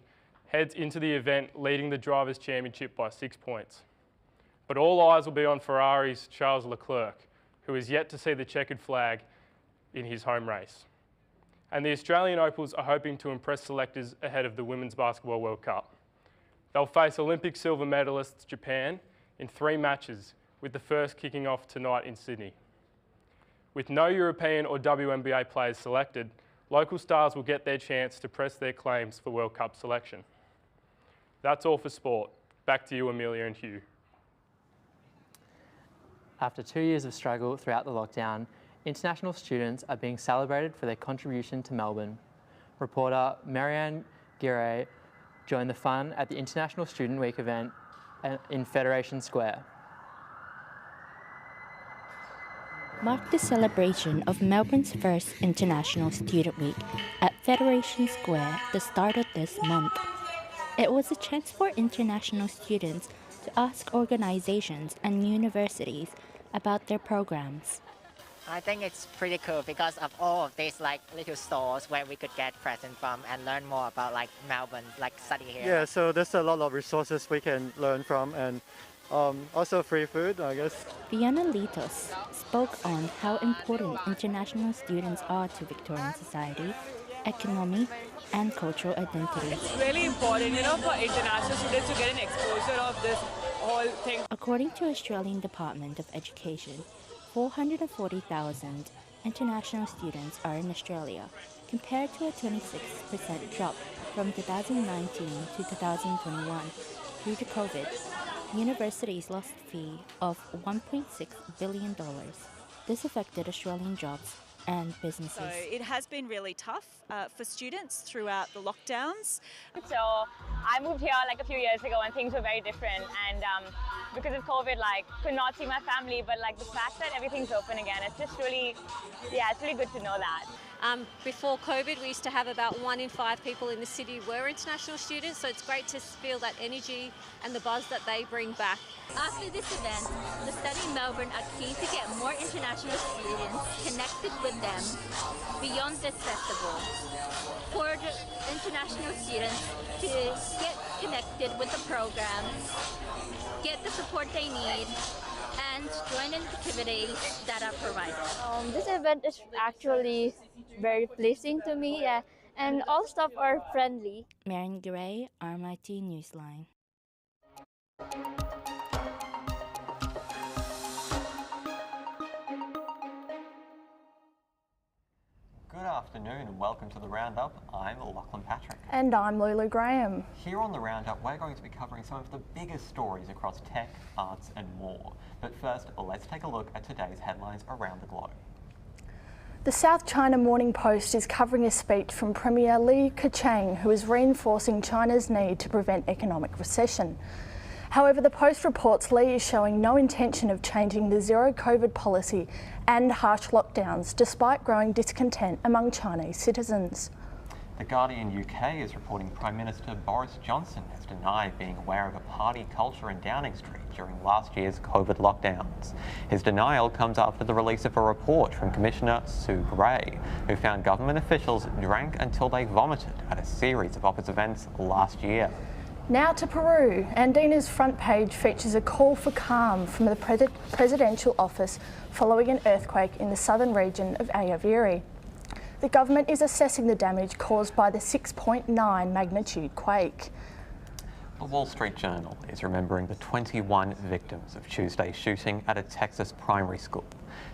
heads into the event leading the Drivers' Championship by 6 points. But all eyes will be on Ferrari's Charles Leclerc, who is yet to see the checkered flag in his home race. And the Australian Opals are hoping to impress selectors ahead of the Women's Basketball World Cup. They'll face Olympic silver medalists Japan in 3 matches, with the first kicking off tonight in Sydney. With no European or WNBA players selected, local stars will get their chance to press their claims for World Cup selection. That's all for sport. Back to you, Amelia and Hugh. After 2 years of struggle throughout the lockdown, international students are being celebrated for their contribution to Melbourne. Reporter Marianne Giray joined the fun at the International Student Week event in Federation Square. marked the celebration of Melbourne's first International Student Week at Federation Square, the start of this month. It was a chance for international students to ask organizations and universities about their programs. I think it's pretty cool because of all of these little stores where we could get presents from and learn more about Melbourne, study here. Yeah, so there's a lot of resources we can learn from, and also free food, I guess. Fiona Litos spoke on how important international students are to Victorian society, economy, and cultural identity. It's really important, for international students to get an exposure of this whole thing. According to Australian Department of Education, 440,000 international students are in Australia, compared to a 26% drop from 2019 to 2021 due to COVID. Universities lost a fee of $1.6 billion. This affected Australian jobs and businesses. So it has been really tough for students throughout the lockdowns. So I moved here a few years ago and things were very different, and because of COVID, could not see my family, but the fact that everything's open again, it's just really, it's really good to know that. Before COVID, we used to have about 1 in 5 people in the city were international students, so it's great to feel that energy and the buzz that they bring back. After this event, the study in Melbourne are keen to get more international students connected with them beyond this festival. For the international students to get connected with the program, get the support they need, and join in activities that are provided. This event is actually very pleasing to me, and all staff are friendly. Marion Gray, RMIT Newsline. Good afternoon and welcome to the Roundup. I'm Lachlan Patrick. And I'm Lulu Graham. Here on the Roundup, we're going to be covering some of the biggest stories across tech, arts and more. But first, let's take a look at today's headlines around the globe. The South China Morning Post is covering a speech from Premier Li Keqiang, who is reinforcing China's need to prevent economic recession. However, the Post reports Li is showing no intention of changing the zero COVID policy and harsh lockdowns, despite growing discontent among Chinese citizens. The Guardian UK is reporting Prime Minister Boris Johnson has denied being aware of a party culture in Downing Street during last year's COVID lockdowns. His denial comes after the release of a report from Commissioner Sue Gray, who found government officials drank until they vomited at a series of office events last year. Now to Peru. Andina's front page features a call for calm from the presidential office following an earthquake in the southern region of Ayaviri. The government is assessing the damage caused by the 6.9 magnitude quake. The Wall Street Journal is remembering the 21 victims of Tuesday's shooting at a Texas primary school.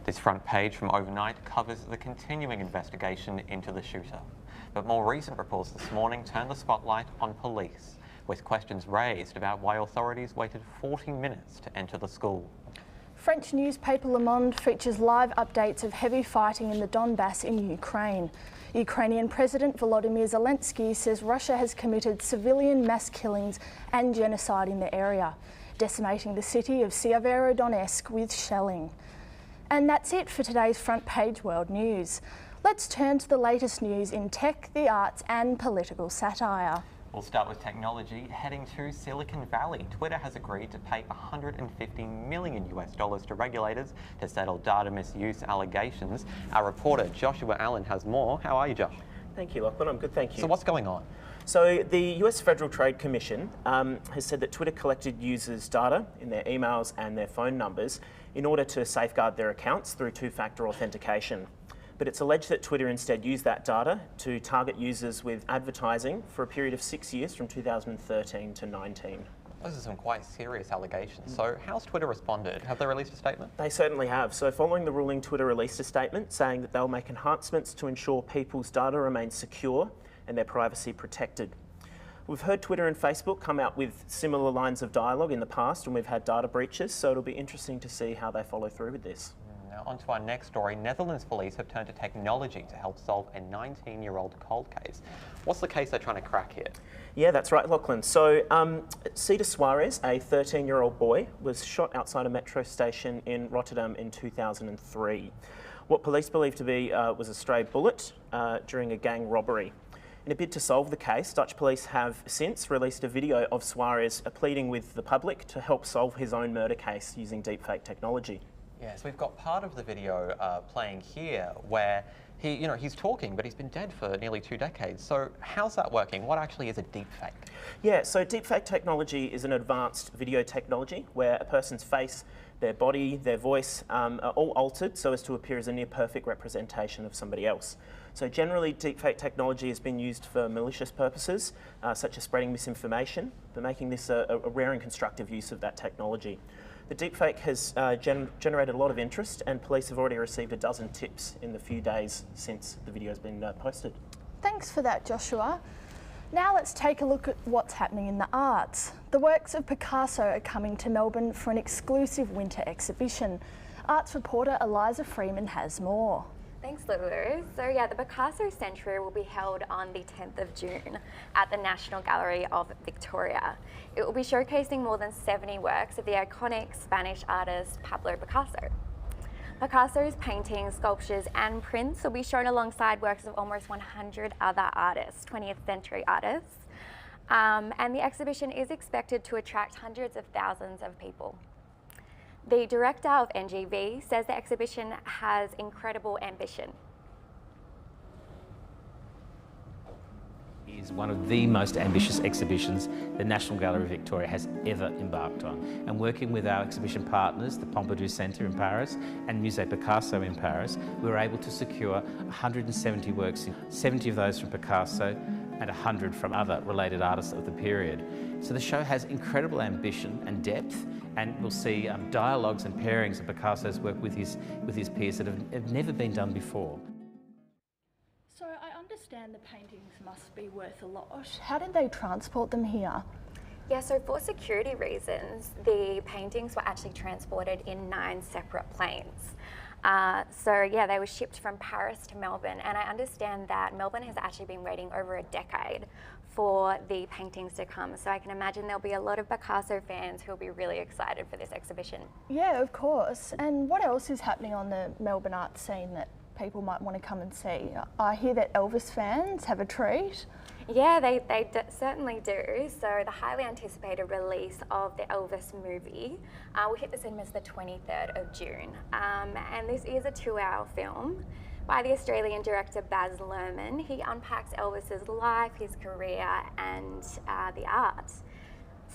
This front page from overnight covers the continuing investigation into the shooter. But more recent reports this morning turn the spotlight on police, with questions raised about why authorities waited 40 minutes to enter the school. French newspaper Le Monde features live updates of heavy fighting in the Donbass in Ukraine. Ukrainian President Volodymyr Zelensky says Russia has committed civilian mass killings and genocide in the area, decimating the city of Severodonetsk with shelling. And that's it for today's front page world news. Let's turn to the latest news in tech, the arts and political satire. We'll start with technology. Heading to Silicon Valley, Twitter has agreed to pay $150 million to regulators to settle data misuse allegations. Our reporter Joshua Allen has more. How are you, Josh? Thank you, Lachlan. I'm good, thank you. So what's going on? So the US Federal Trade Commission has said that Twitter collected users' data in their emails and their phone numbers in order to safeguard their accounts through two-factor authentication. But it's alleged that Twitter instead used that data to target users with advertising for a period of 6 years from 2013 to 19. Those are some quite serious allegations. So how's Twitter responded? Have they released a statement? They certainly have. So following the ruling, Twitter released a statement saying that they'll make enhancements to ensure people's data remains secure and their privacy protected. We've heard Twitter and Facebook come out with similar lines of dialogue in the past when we've had data breaches, so it'll be interesting to see how they follow through with this. Now, on to our next story. Netherlands police have turned to technology to help solve a 19-year-old cold case. What's the case they're trying to crack here? Yeah, that's right, Lachlan. So, Cedar Suarez, a 13-year-old boy, was shot outside a metro station in Rotterdam in 2003. What police believe to be was a stray bullet during a gang robbery. In a bid to solve the case, Dutch police have since released a video of Suarez pleading with the public to help solve his own murder case using deepfake technology. Yes, we've got part of the video playing here where he's talking, but he's been dead for nearly 2 decades. So how's that working? What actually is a deepfake? Yeah, so deepfake technology is an advanced video technology where a person's face, their body, their voice are all altered so as to appear as a near perfect representation of somebody else. So generally, deepfake technology has been used for malicious purposes, such as spreading misinformation, but making this a rare and constructive use of that technology. The deepfake has generated a lot of interest, and police have already received 12 tips in the few days since the video has been posted. Thanks for that, Joshua. Now let's take a look at what's happening in the arts. The works of Picasso are coming to Melbourne for an exclusive winter exhibition. Arts reporter Eliza Freeman has more. Thanks, Lulu. So yeah, the Picasso Century will be held on the 10th of June at the National Gallery of Victoria. It will be showcasing more than 70 works of the iconic Spanish artist Pablo Picasso. Picasso's paintings, sculptures and prints will be shown alongside works of almost 100 other artists, 20th century artists. And the exhibition is expected to attract hundreds of thousands of people. The director of NGV says the exhibition has incredible ambition. Is one of the most ambitious exhibitions the National Gallery of Victoria has ever embarked on. And working with our exhibition partners, the Pompidou Centre in Paris and Musée Picasso in Paris, we were able to secure 170 works, 70 of those from Picasso and 100 from other related artists of the period. So the show has incredible ambition and depth, and we'll see dialogues and pairings of Picasso's work with his peers that have never been done before. So I understand the paintings must be worth a lot. How did they transport them here? Yeah, so for security reasons, the paintings were actually transported in 9 separate planes. So yeah, they were shipped from Paris to Melbourne, and I understand that Melbourne has actually been waiting over a decade for the paintings to come. So I can imagine there'll be a lot of Picasso fans who'll be really excited for this exhibition. Yeah, of course. And what else is happening on the Melbourne art scene that people might want to come and see? I hear that Elvis fans have a treat. Yeah, they certainly do. So the highly anticipated release of the Elvis movie will hit the cinemas the 23rd of June. And this is a 2-hour film by the Australian director Baz Luhrmann. He unpacks Elvis's life, his career and the art.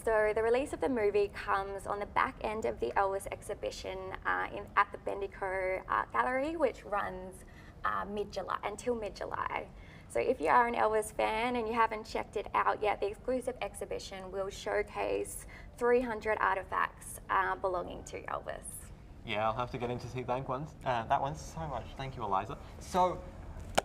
So the release of the movie comes on the back end of the Elvis exhibition at the Bendigo Art Gallery, which runs until mid-July. So if you are an Elvis fan and you haven't checked it out yet, the exclusive exhibition will showcase 300 artefacts belonging to Elvis. Yeah, I'll have to get in to see that one so much. Thank you, Eliza. So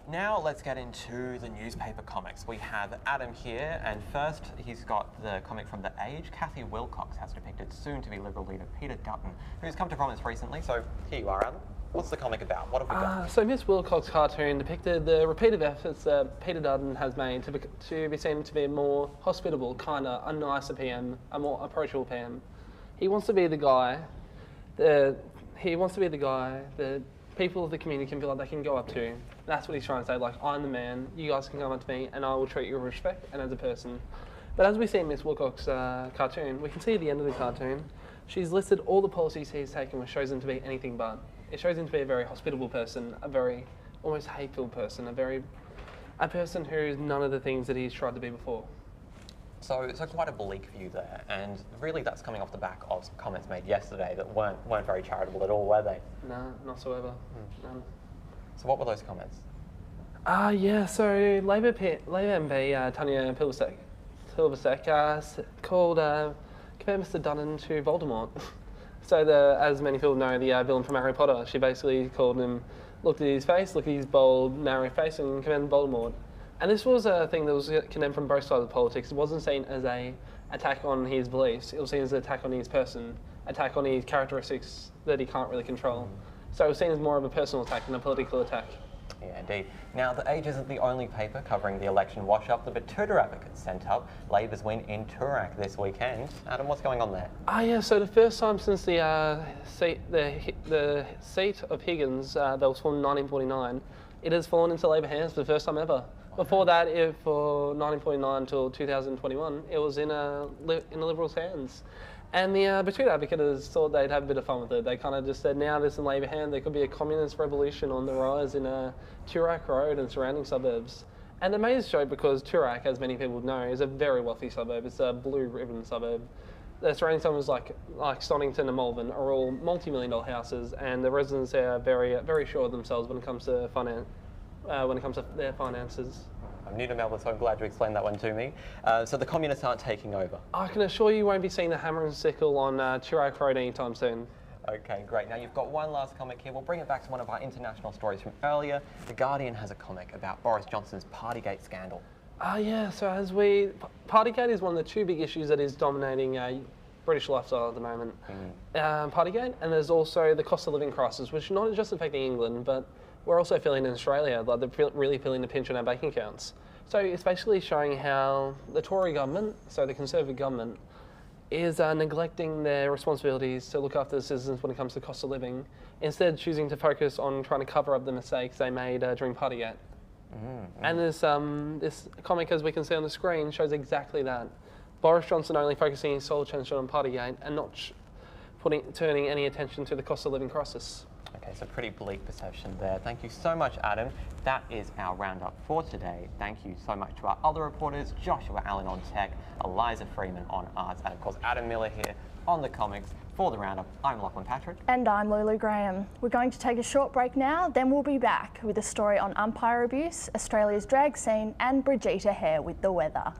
now let's get into the newspaper comics. We have Adam here, and first he's got the comic from The Age. Kathy Wilcox has depicted soon-to-be Liberal leader Peter Dutton, who's come to prominence recently. So here you are, Adam. What's the comic about? What have we got? So Miss Wilcox cartoon depicted the repeated efforts that Peter Dutton has made to be seen to be a more hospitable, kinder, a nicer PM, a more approachable PM. He wants to be the guy that people of the community can feel like they can go up to. That's what he's trying to say, like, I'm the man, you guys can come up to me and I will treat you with respect and as a person. But as we see in Miss Wilcox's cartoon, we can see at the end of the cartoon, she's listed all the policies he's taken which shows him to be anything but. It shows him to be a very hospitable person, a very almost hateful person, a person who's none of the things that he's tried to be before. So quite a bleak view there, and really that's coming off the back of comments made yesterday that weren't very charitable at all, were they? No, not whatsoever. None. So what were those comments? Yeah, so Labor MP Tanya Plibersek compared Mr. Dutton to Voldemort. So as many people know, the villain from Harry Potter, she basically looked at his face, looked at his bold, narrow face and commended Voldemort. And this was a thing that was condemned from both sides of politics. It wasn't seen as an attack on his beliefs, it was seen as an attack on his person, attack on his characteristics that he can't really control. So it was seen as more of a personal attack than a political attack. Yeah, indeed. Now, The Age isn't the only paper covering the election wash-up. The Batuta Advocates sent up Labor's win in Toorak this weekend. Adam, what's going on there? Yeah, so the first time since the seat of Higgins that was formed in 1949, it has fallen into Labor hands for the first time ever. Before that, for 1949 till 2021, it was in the Liberals' hands. And the Batuta Advocates thought they'd have a bit of fun with it. They kind of just said, now this in Labor hand, there could be a communist revolution on the rise in Toorak Road and surrounding suburbs. And it made us joke because Toorak, as many people know, is a very wealthy suburb. It's a blue ribbon suburb. The surrounding suburbs like Stonington and Melbourne are all multi-million-dollar houses, and the residents there are very sure of themselves when it comes to their finances. I'm new to Melbourne, so I'm glad you explained that one to me. So the communists aren't taking over? I can assure you won't be seeing the hammer and sickle on Toorak Road anytime soon. Okay, great. Now you've got one last comic here. We'll bring it back to one of our international stories from earlier. The Guardian has a comic about Boris Johnson's Partygate scandal. Yeah, so Partygate is one of the two big issues that is dominating British lifestyle at the moment. Partygate, and there's also the cost of living crisis, which is not just affecting England, but we're also feeling in Australia, like they're really feeling the pinch on our bank accounts. So it's basically showing how the Tory government, so the Conservative government, is neglecting their responsibilities to look after the citizens when it comes to cost of living, instead choosing to focus on trying to cover up the mistakes they made during Partygate. And this comic, as we can see on the screen, shows exactly that. Boris Johnson only focusing his sole attention on Partygate and not turning any attention to the cost of living crisis. Okay, so pretty bleak perception there. Thank you so much, Adam. That is our roundup for today. Thank you so much to our other reporters, Joshua Allen on tech, Eliza Freeman on arts, and of course Adam Miller here on the comics. For the roundup, I'm Lachlan Patrick. And I'm Lulu Graham. We're going to take a short break now, then we'll be back with a story on umpire abuse, Australia's drag scene, and Brigitte Hare with the weather.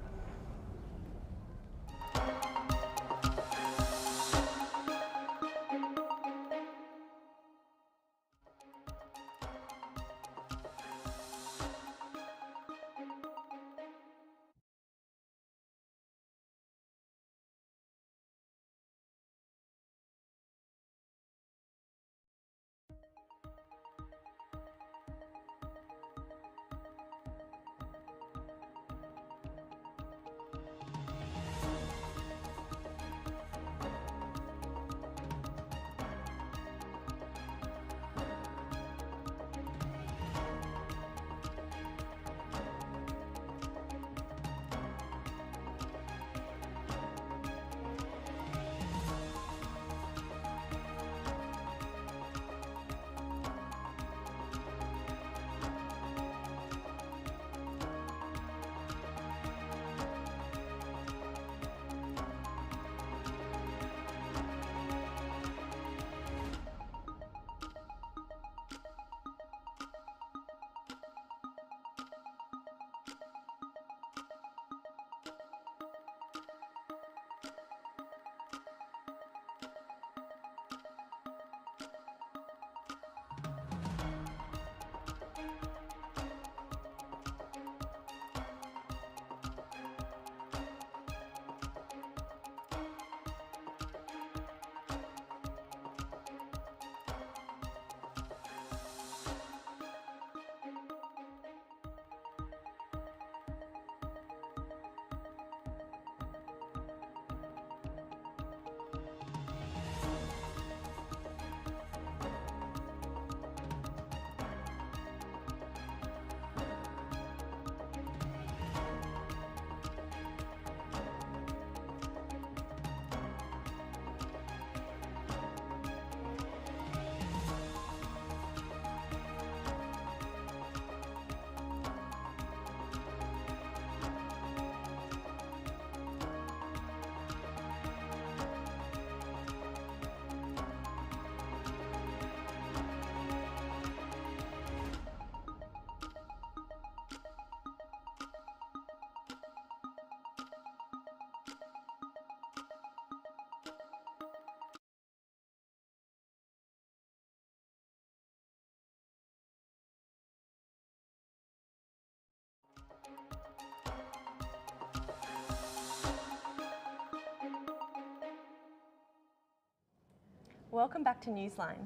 Welcome back to Newsline.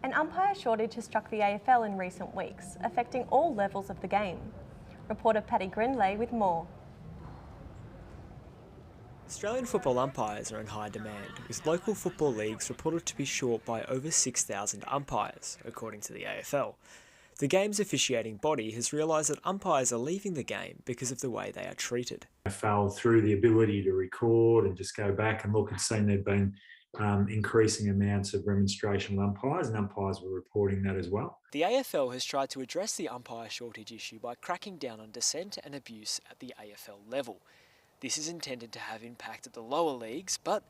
An umpire shortage has struck the AFL in recent weeks, affecting all levels of the game. Reporter Paddy Grindlay with more. Australian football umpires are in high demand, with local football leagues reported to be short by over 6,000 umpires, according to the AFL. The game's officiating body has realised that umpires are leaving the game because of the way they are treated. AFL, through the ability to record and just go back and look and see, there've been increasing amounts of remonstration with umpires, and umpires were reporting that as well. The AFL has tried to address the umpire shortage issue by cracking down on dissent and abuse at the AFL level. This is intended to have impact at the lower leagues, but,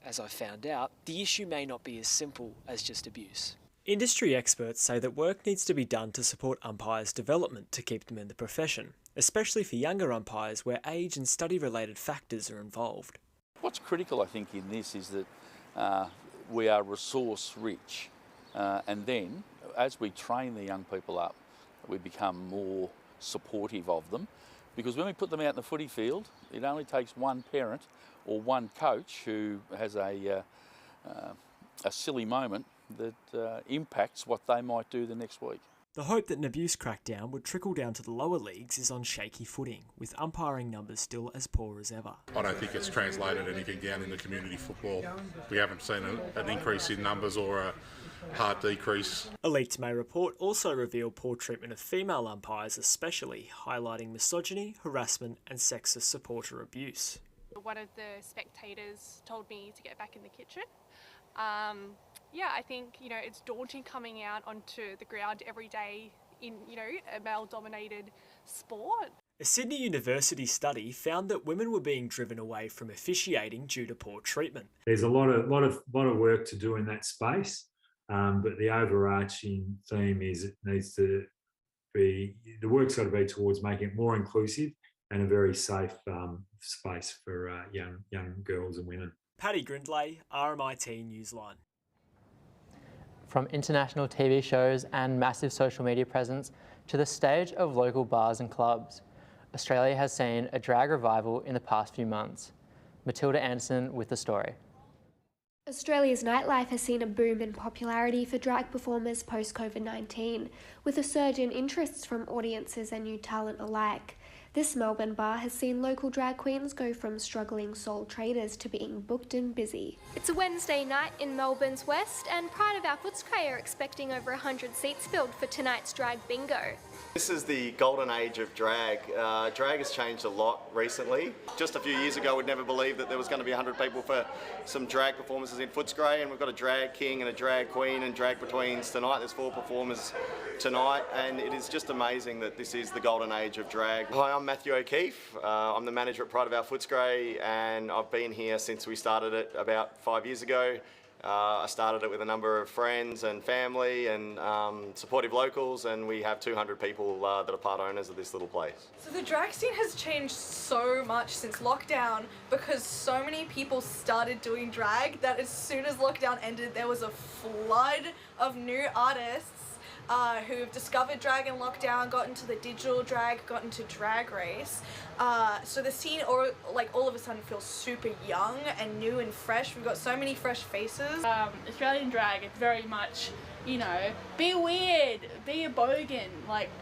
as I found out, the issue may not be as simple as just abuse. Industry experts say that work needs to be done to support umpires' development to keep them in the profession, especially for younger umpires where age and study-related factors are involved. What's critical, I think, in this is that we are resource-rich, and then, as we train the young people up, we become more supportive of them. Because when we put them out in the footy field, it only takes one parent or one coach who has a silly moment that impacts what they might do the next week. The hope that an abuse crackdown would trickle down to the lower leagues is on shaky footing, with umpiring numbers still as poor as ever. I don't think it's translated anything down into community football. We haven't seen an increase in numbers or a hard decrease. A leaked May report also revealed poor treatment of female umpires, especially highlighting misogyny, harassment and sexist supporter abuse. One of the spectators told me to get back in the kitchen. Yeah, I think, it's daunting coming out onto the ground every day in, a male-dominated sport. A Sydney University study found that women were being driven away from officiating due to poor treatment. There's a lot of work to do in that space, but the overarching theme is it needs to be, the work's got to be towards making it more inclusive and a very safe space for young girls and women. Paddy Grindlay, RMIT Newsline. From international TV shows and massive social media presence to the stage of local bars and clubs, Australia has seen a drag revival in the past few months. Matilda Anderson with the story. Australia's nightlife has seen a boom in popularity for drag performers post-COVID-19, with a surge in interests from audiences and new talent alike. This Melbourne bar has seen local drag queens go from struggling sole traders to being booked and busy. It's a Wednesday night in Melbourne's West, and Pride of our Footscray are expecting over 100 seats filled for tonight's drag bingo. This is the golden age of drag. Drag has changed a lot recently. Just a few years ago, we'd never believed that there was going to be 100 people for some drag performances in Footscray, and we've got a drag king and a drag queen and drag betweens tonight. There's 4 performers tonight, and it is just amazing that this is the golden age of drag. Hi, I'm Matthew O'Keefe. I'm the manager at Pride of our Footscray, and I've been here since we started it about 5 years ago. I started it with a number of friends and family and supportive locals, and we have 200 people that are part owners of this little place. So the drag scene has changed so much since lockdown because so many people started doing drag that as soon as lockdown ended, there was a flood of new artists who've discovered drag in lockdown, got into the digital drag, got into Drag Race. So the scene all of a sudden feels super young and new and fresh. We've got so many fresh faces. Australian drag, it's very much, be weird, be a bogan,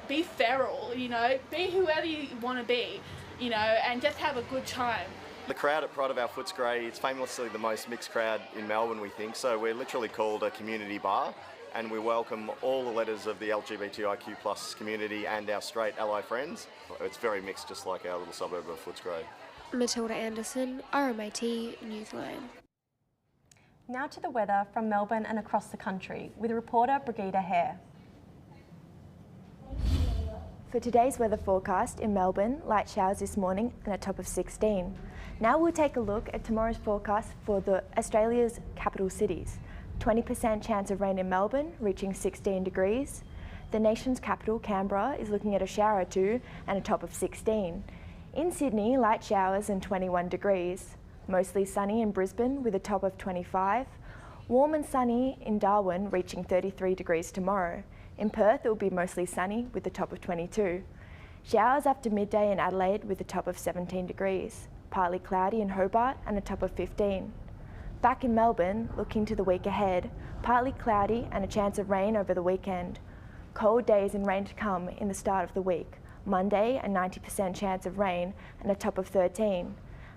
be feral, be whoever you want to be, and just have a good time. The crowd at Pride of our Footscray, it's famously the most mixed crowd in Melbourne, we think, so we're literally called a community bar. And we welcome all the letters of the LGBTIQ+ community and our straight ally friends. It's very mixed, just like our little suburb of Footscray. Matilda Anderson, RMIT Newsline. Now to the weather from Melbourne and across the country with reporter Brigida Hare. For today's weather forecast in Melbourne, light showers this morning and a top of 16. Now we'll take a look at tomorrow's forecast for Australia's capital cities. 20% chance of rain in Melbourne, reaching 16 degrees. The nation's capital, Canberra, is looking at a shower or two and a top of 16. In Sydney, light showers and 21 degrees. Mostly sunny in Brisbane with a top of 25. Warm and sunny in Darwin, reaching 33 degrees tomorrow. In Perth, it will be mostly sunny with a top of 22. Showers after midday in Adelaide with a top of 17 degrees. Partly cloudy in Hobart and a top of 15. Back in Melbourne, looking to the week ahead, partly cloudy and a chance of rain over the weekend. Cold days and rain to come in the start of the week. Monday, a 90% chance of rain and a top of 13.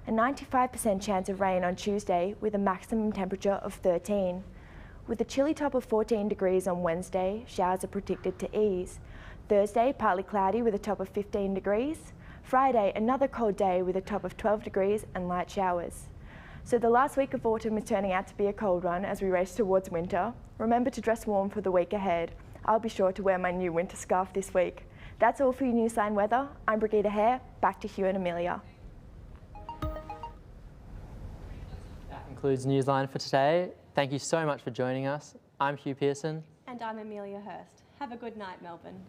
A 95% chance of rain on Tuesday with a maximum temperature of 13. With a chilly top of 14 degrees on Wednesday, showers are predicted to ease. Thursday, partly cloudy with a top of 15 degrees. Friday, another cold day with a top of 12 degrees and light showers. So the last week of autumn is turning out to be a cold one as we race towards winter. Remember to dress warm for the week ahead. I'll be sure to wear my new winter scarf this week. That's all for your Newsline weather. I'm Brigida Hare. Back to Hugh and Amelia. That concludes Newsline for today. Thank you so much for joining us. I'm Hugh Pearson. And I'm Amelia Hurst. Have a good night, Melbourne.